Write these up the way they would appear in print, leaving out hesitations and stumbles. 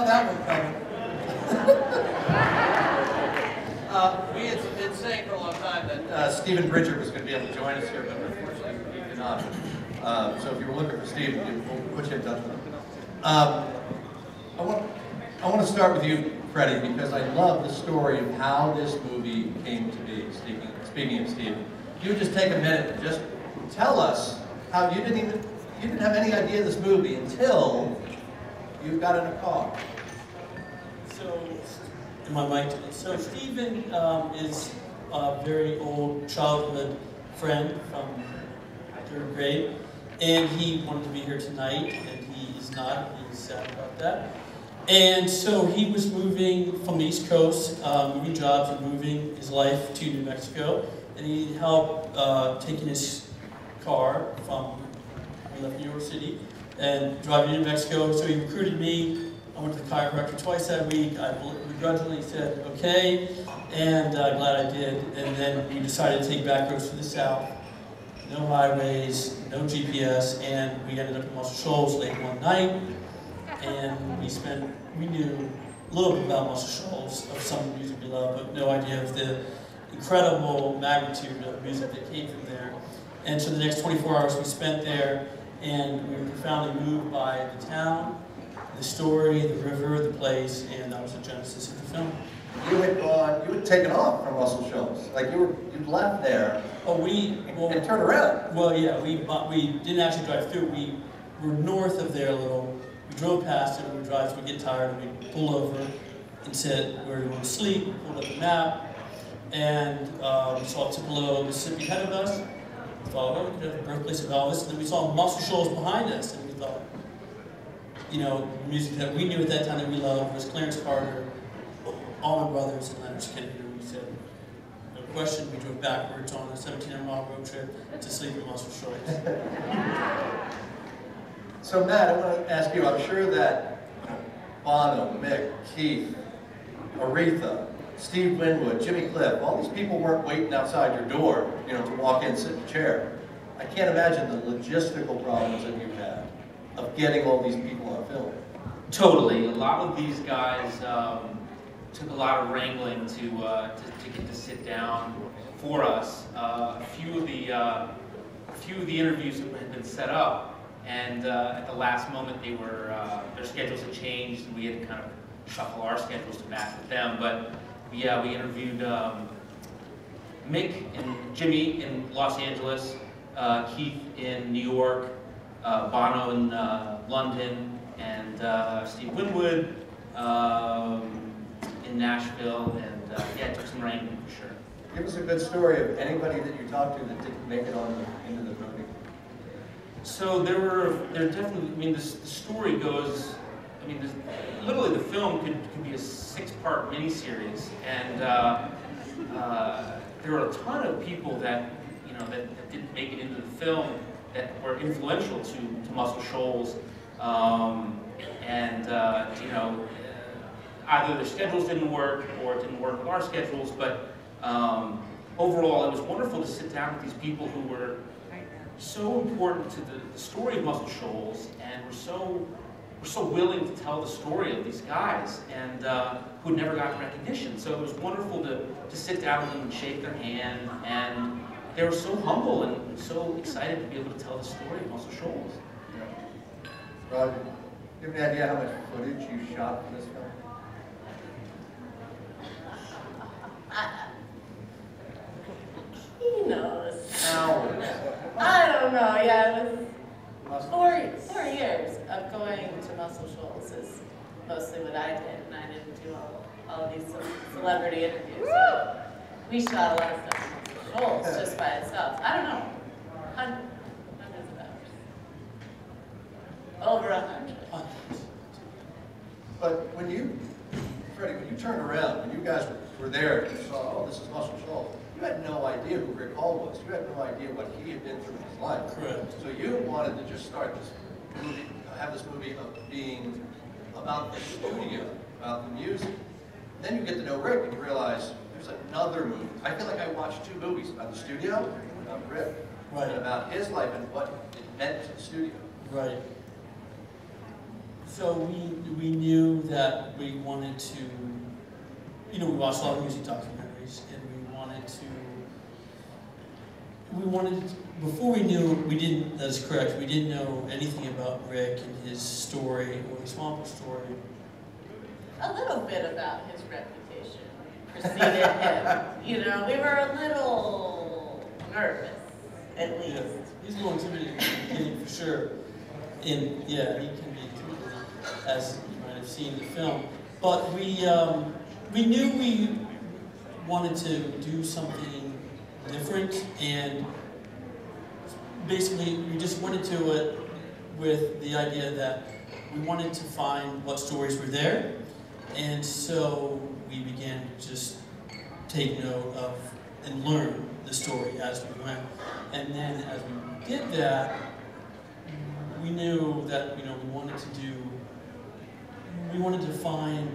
saw that one coming. We had been saying for a long time that Stephen Bridger was going to be able to join us here, but unfortunately he did not. So if you were looking for Steve, we'll put you in touch with him. I want to start with you, Freddie, because I love the story of how this movie came to be. Speaking of Steve, you would just take a minute and just tell us how you didn't have any idea of this movie until you got in a car. So, am I mic? So Stephen is a very old childhood friend from 3rd grade, and he wanted to be here tonight, and he is not. He's sad about that. And so he was moving from the East Coast, moving jobs and moving his life to New Mexico, and he needed help taking his car from, we left New York City, and driving to New Mexico. So he recruited me. I went to the chiropractor twice that week. I begrudgingly said okay, and glad I did. And then we decided to take back roads to the south. No highways, no GPS, and we ended up in Mussel Shoals late one night. And we knew a little bit about Mussel Shoals, of some music we love, but no idea of the incredible magnitude of music that came from there. And so the next 24 hours we spent there, and we were profoundly moved by the town, the story, the river, the place, and that was the genesis of the film. You had taken off from Mussel Shoals, like you'd left there. Oh, and turned around. Well, yeah, we didn't actually drive through. We were north of there a little. We drove past it. We drive, so we get tired, and we pull over and said where we want to sleep. We pulled up the map, and we saw Tupelo, Mississippi ahead of us. We thought, well, we could have the birthplace of Elvis, and then we saw Mussel Shoals behind us, and we thought, you know, the music that we knew at that time that we loved was Clarence Carter, Allman Brothers, and Leonard Skinner. And we said, no question, we drove backwards on a 17-mile road trip to sleep in Mussel Shoals. So Matt, I want to ask you, I'm sure that Bono, Mick, Keith, Aretha, Steve Winwood, Jimmy Cliff, all these people weren't waiting outside your door, you know, to walk in, sit in a chair. I can't imagine the logistical problems that you've had of getting all these people on film. Totally. A lot of these guys took a lot of wrangling to get to sit down for us. A few of the interviews had been set up, and at the last moment their schedules had changed, and we had to kind of shuffle our schedules to match with them. But yeah, we interviewed Mick and Jimmy in Los Angeles, Keith in New York, Bono in London, and Steve Winwood in Nashville, and yeah, it took some wrangling for sure. Give us a good story of anybody that you talked to that didn't make it into the movie. So there definitely, I mean, the story goes, I mean, literally the film could be a 6-part miniseries, and there were a ton of people that, you know, that didn't make it into the film that were influential to Mussel Shoals, and you know, either their schedules didn't work or it didn't work with our schedules, but overall it was wonderful to sit down with these people who were so important to the story of Mussel Shoals, and were so willing to tell the story of these guys, and who had never gotten recognition. So it was wonderful to sit down with them and shake their hand, and they were so humble and so excited to be able to tell the story of Mussel Shoals. Yeah. Rod, do you have any idea how much footage you shot for this film? He knows. Hours. I don't know. Yeah, it was 4 years of going to Mussel Shoals is mostly what I did, and I didn't do all of these celebrity interviews. So we shot a lot of stuff in Mussel Shoals just by itself. I don't know, hundreds of hours. Over 100. But when you, Freddie, when you turned around, when you guys were there and you saw, oh, this is Mussel Shoals, you had no idea who Rick Hall was. You had no idea what he had been through in his life. Correct. So you wanted to just start this movie, have this movie of being about the studio, about the music. Then you get to know Rick and you realize there's another movie. I feel like I watched 2 movies about the studio, about Rick, right, and about his life and what it meant to the studio. Right. So we knew that we wanted to, we watched a lot of music documentaries, and before we didn't, that is correct, we didn't know anything about Rick and his story or the Swamper story. A little bit about his reputation preceded him. We were a little nervous, at least. Yeah, he's a little intimidating in the beginning for sure. And yeah, he can be intimidating, as you might have seen in the film. But we knew we wanted to do something different, and basically we just went into it with the idea that we wanted to find what stories were there, and so we began to just take note of and learn the story as we went. And then as we did that, we knew that we wanted to find.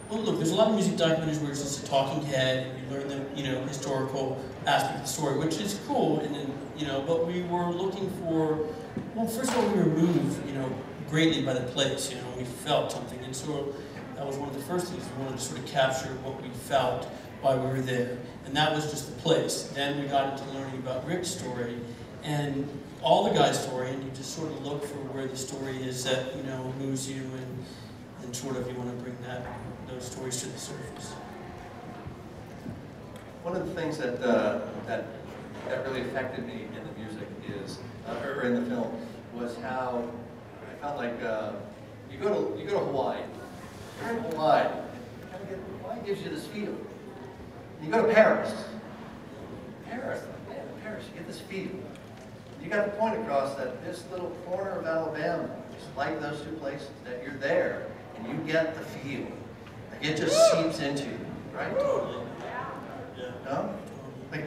Well, look, there's a lot of music documentaries where it's just a talking head, and you learn the historical aspect of the story, which is cool. And then but we were looking for. Well, first of all, we were moved greatly by the place. We felt something, and so that was one of the first things we wanted to sort of capture what we felt while we were there, and that was just the place. Then we got into learning about Rick's story and all the guys' story, and you just sort of look for where the story is that moves you, and sort of you want to bring those stories to the surface. One of the things that really affected me in the music is, or in the film, was how I felt like you go to Hawaii. You're in Hawaii. Hawaii gives you this feel. You go to Paris. Paris, you get this feel. You got to point across that this little corner of Alabama is like those two places, that you're there and you get the feel. Like it just seeps into you, right? Totally. Yeah. No? Like,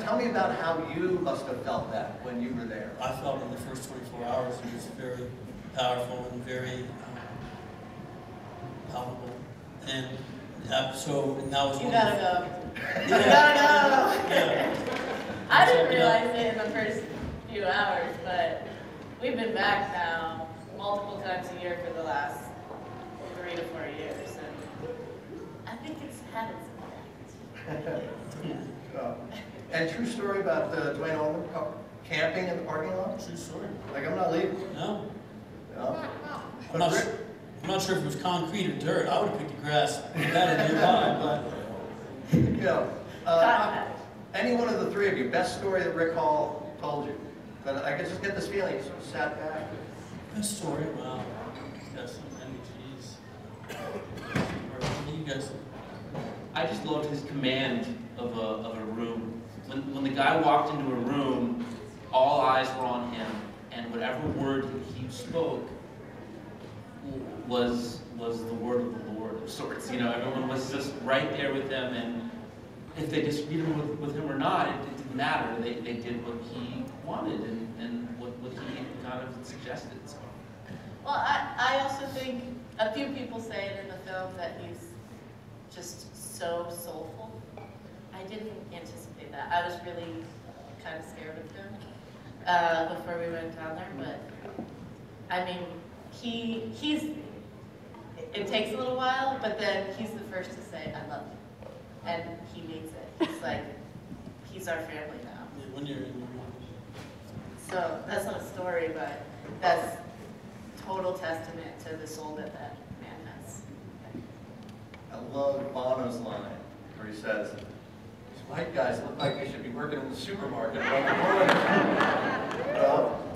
tell me about how you must have felt that when you were there. I felt in the first 24 hours it was very powerful and very palpable. And and that was You gotta go. You gotta go. Yeah. I didn't realize it in the first few hours, but we've been back now multiple times a year for the last 3 to 4 years, and I think it's had its impact. And true story about Dwayne Allman camping in the parking lot? True story. Like, I'm not leaving. No. No? I'm not sure if it was concrete or dirt. I would have picked the grass better nearby, but. Any one of the three of you, best story that Rick Hall told you? But I could just get this feeling, he sort of sat back. Best story? Wow. He's got so many, jeez. What do you guys think? I just loved his command of a room. When the guy walked into a room, all eyes were on him, and whatever word he spoke was the word of the Lord of sorts. Everyone was just right there with him, and if they disagreed with him or not, it didn't matter. They did what he wanted and what he kind of suggested. So. Well, I also think a few people say it in the film that he's just so soulful. I didn't anticipate that. I was really kind of scared of him before we went down there, but I mean, it takes a little while, but then he's the first to say, I love you. And he means it. It's like, he's our family now. Yeah, when you're in So that's not a story, but that's total testament to the soul that man has. I love Bono's line where he says, these white guys look like they should be working in the supermarket around the corner.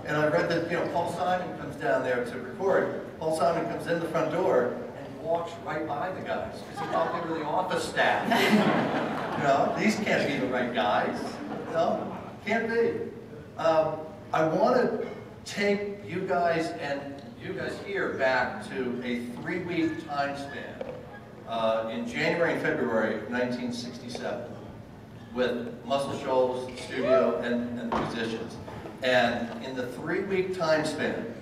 And I read that Paul Simon comes down there to record. Paul Simon comes in the front door and walks right by the guys because he thought they were the office staff. These can't be the right guys. Can't be. I want to take you guys here back to a 3-week time span in January and February of 1967 with Mussel Shoals studio and the musicians. And in the 3-week time span,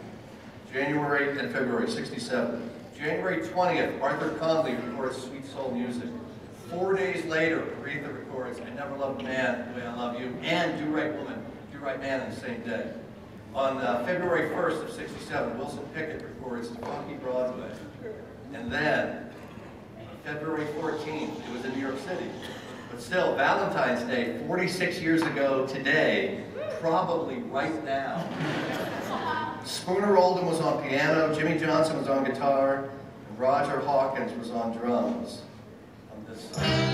January and February 67, January 20th, Arthur Conley records Sweet Soul Music. 4 days later, Aretha records I Never Loved a Man the Way I Love You, and Do Right Woman, Do Right Man on the same day. On February 1st of '67, Wilson Pickett records Funky Broadway. And then, February 14th, it was in New York City. But still, Valentine's Day, 46 years ago today, probably right now. Spooner Oldham was on piano, Jimmy Johnson was on guitar, and Roger Hawkins was on drums on this side.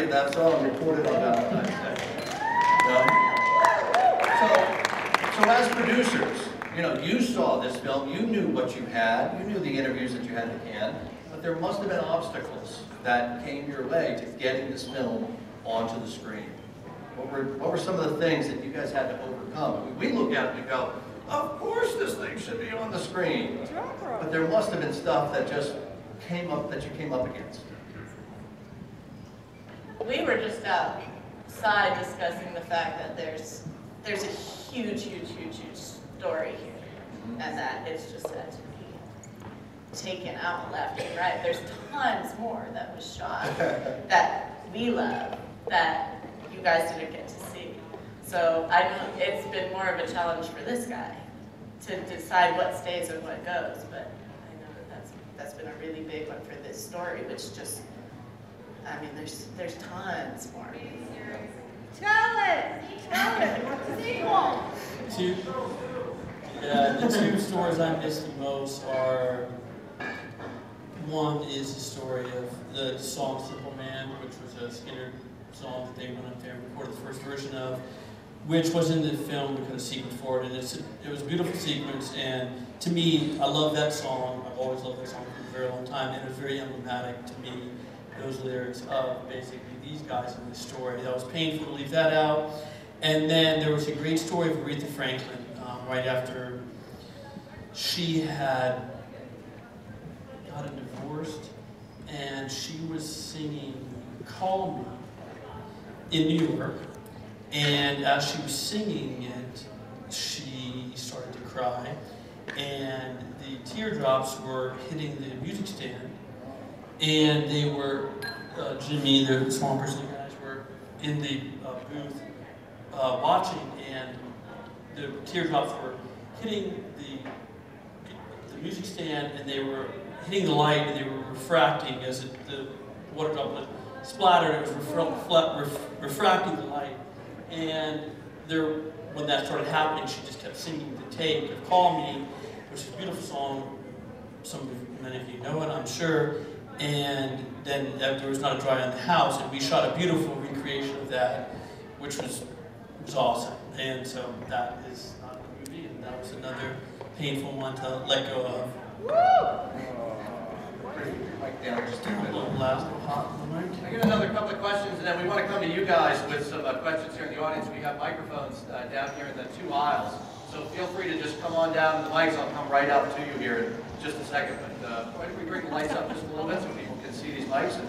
That song recorded on Valentine's Day. So as producers, you saw this film, you knew what you had, you knew the interviews that you had in hand, but there must have been obstacles that came your way to getting this film onto the screen. What were some of the things that you guys had to overcome? We look at it and go, of course this thing should be on the screen. But there must have been stuff that just came up, that you came up against. We were just outside discussing the fact that there's a huge story here, and that it's just had to be taken out left and right. There's tons more that was shot that we love that you guys didn't get to see. So I know it's been more of a challenge for this guy to decide what stays and what goes, but I know that's been a really big one for this story, which just, I mean, there's tons more. Tell it! Sequel! The two stories I miss the most are, one is the story of the song Simple Man, which was a Skinner song that they went up there and recorded the first version of, which was in the film because of sequence for it, and it was a beautiful sequence, and to me, I love that song. I've always loved that song for a very long time, and it was very emblematic to me. Those lyrics of basically these guys in the story. That was painful to leave that out. And then there was a great story of Aretha Franklin right after she had gotten divorced, and she was singing Call Me in New York. And as she was singing it, she started to cry, and the teardrops were hitting the music stand. And they were, Jimmy, the Swampers, and the guys were in the booth watching, and the teardrops were hitting the music stand, and they were hitting the light, and they were refracting as the water droplet splattered. It was refracting the light, and when that started happening, she just kept singing the take of "Call Me," which is a beautiful song. Many of you know it, I'm sure. And then there was not a dry on the house, and we shot a beautiful recreation of that, which was awesome. And so that is not a movie, and that was another painful one to let go of. Mic down just a A little last hot on the mic. I get another couple of questions, and then we want to come to you guys with some questions here in the audience. We have microphones down here in the two aisles, so feel free to just come on down to the mics. I'll come right out to you here in just a second. But why don't we bring the lights up just a little bit so people can see these mics, and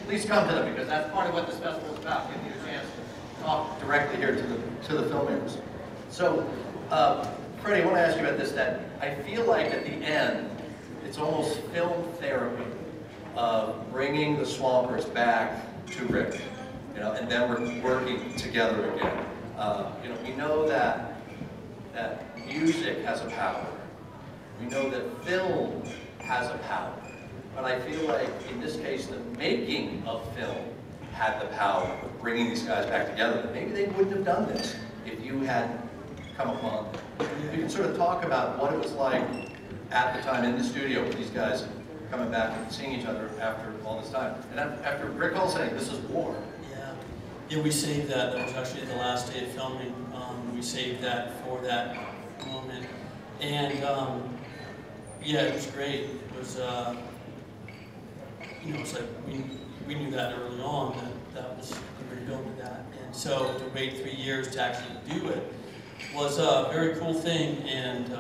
please come to them, because that's part of what this festival is about, giving you a chance to talk directly here to the filmmakers. So, Freddie, I want to ask you about this. That I feel like at the end, it's almost film therapy of bringing the Swampers back to Rick, and then we're working together again. We know that music has a power. We know that film has a power. But I feel like, in this case, the making of film had the power of bringing these guys back together. Maybe they wouldn't have done this if you hadn't come upon them. You can sort of talk about what it was like at the time in the studio with these guys coming back and seeing each other after all this time. And after Rick Hall saying, this is war. Yeah, we saved that. That was actually the last day of filming. We saved that for that moment. And yeah, it was great. It was, it's like we knew that early on that was we were building that. And so to wait 3 years to actually do it was a very cool thing. And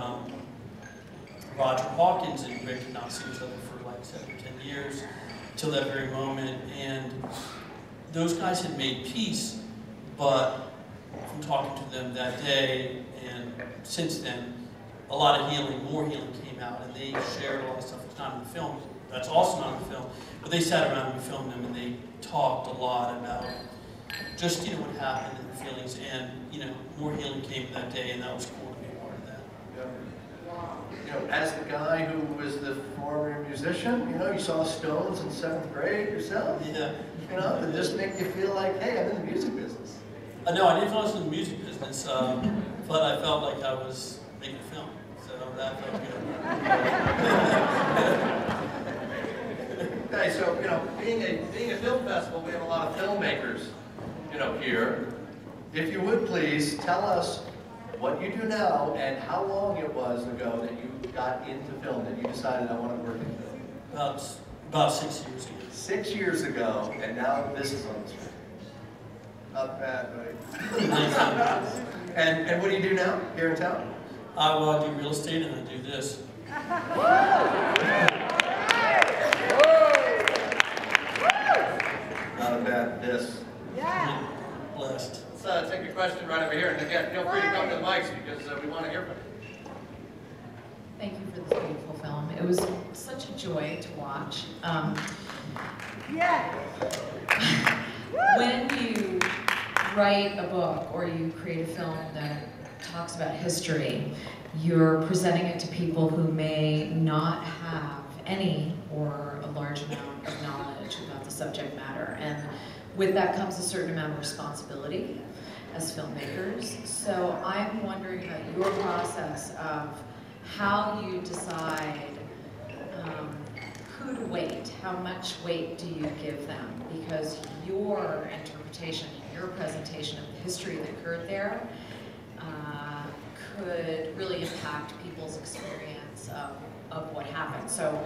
Roger Hawkins and Rick had not seen each other for like 7 or 10 years till that very moment, and those guys had made peace, but from talking to them that day and since then, a lot of healing, more healing came out, and they shared a lot of stuff that's not in the film. That's also not in the film, but they sat around and we filmed them, and they talked a lot about just, you know, what happened and their feelings, and, you know, more healing came that day, and that was cool to be a part of that. You know, as the guy who was the former musician, you know, you saw Stones in 7th grade yourself. Yeah. You know, to just make you feel like, hey, I'm in the music business. No, I didn't feel I was in the music business, but I felt like I was making a film, so that felt good. Okay, so, you know, being a film festival, we have a lot of filmmakers, you know, here. If you would please tell us what you do now and how long it was ago that you got into film, that you decided I want to work in film. About 6 years ago. 6 years ago, and now this is on the screen. Not bad, right? And what do you do now here in town? Well, I do real estate and I do this. Not a bad this. Yeah. Blessed. Let's take a question right over here, and again, feel free to come to the mics because we want to hear from you. Thank you for this beautiful film. It was such a joy to watch. Yeah. When you write a book or you create a film that talks about history, you're presenting it to people who may not have any or a large amount of knowledge about the subject matter. And with that comes a certain amount of responsibility as filmmakers. So I'm wondering about your process of how you decide who to weight, how much weight do you give them? Because your interpretation, your presentation of the history that occurred there could really impact people's experience of what happened. So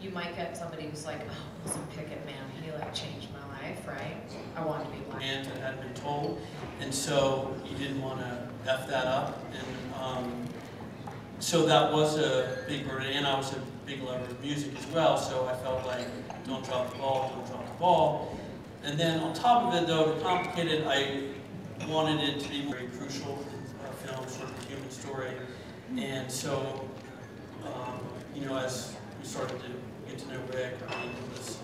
you might get somebody who's like, oh, Wilson Pickett, man, he like changed my life, right? I wanted to be black. And it hadn't been told, and so you didn't want to F that up, and so that was a big burden, and I was a big lover of music as well, so I felt like, don't drop the ball, don't drop the ball. And then on top of it though, to complicate it, I wanted it to be very crucial film, sort of a human story, and so, you know, as we started to get to know Rick, I mean, it was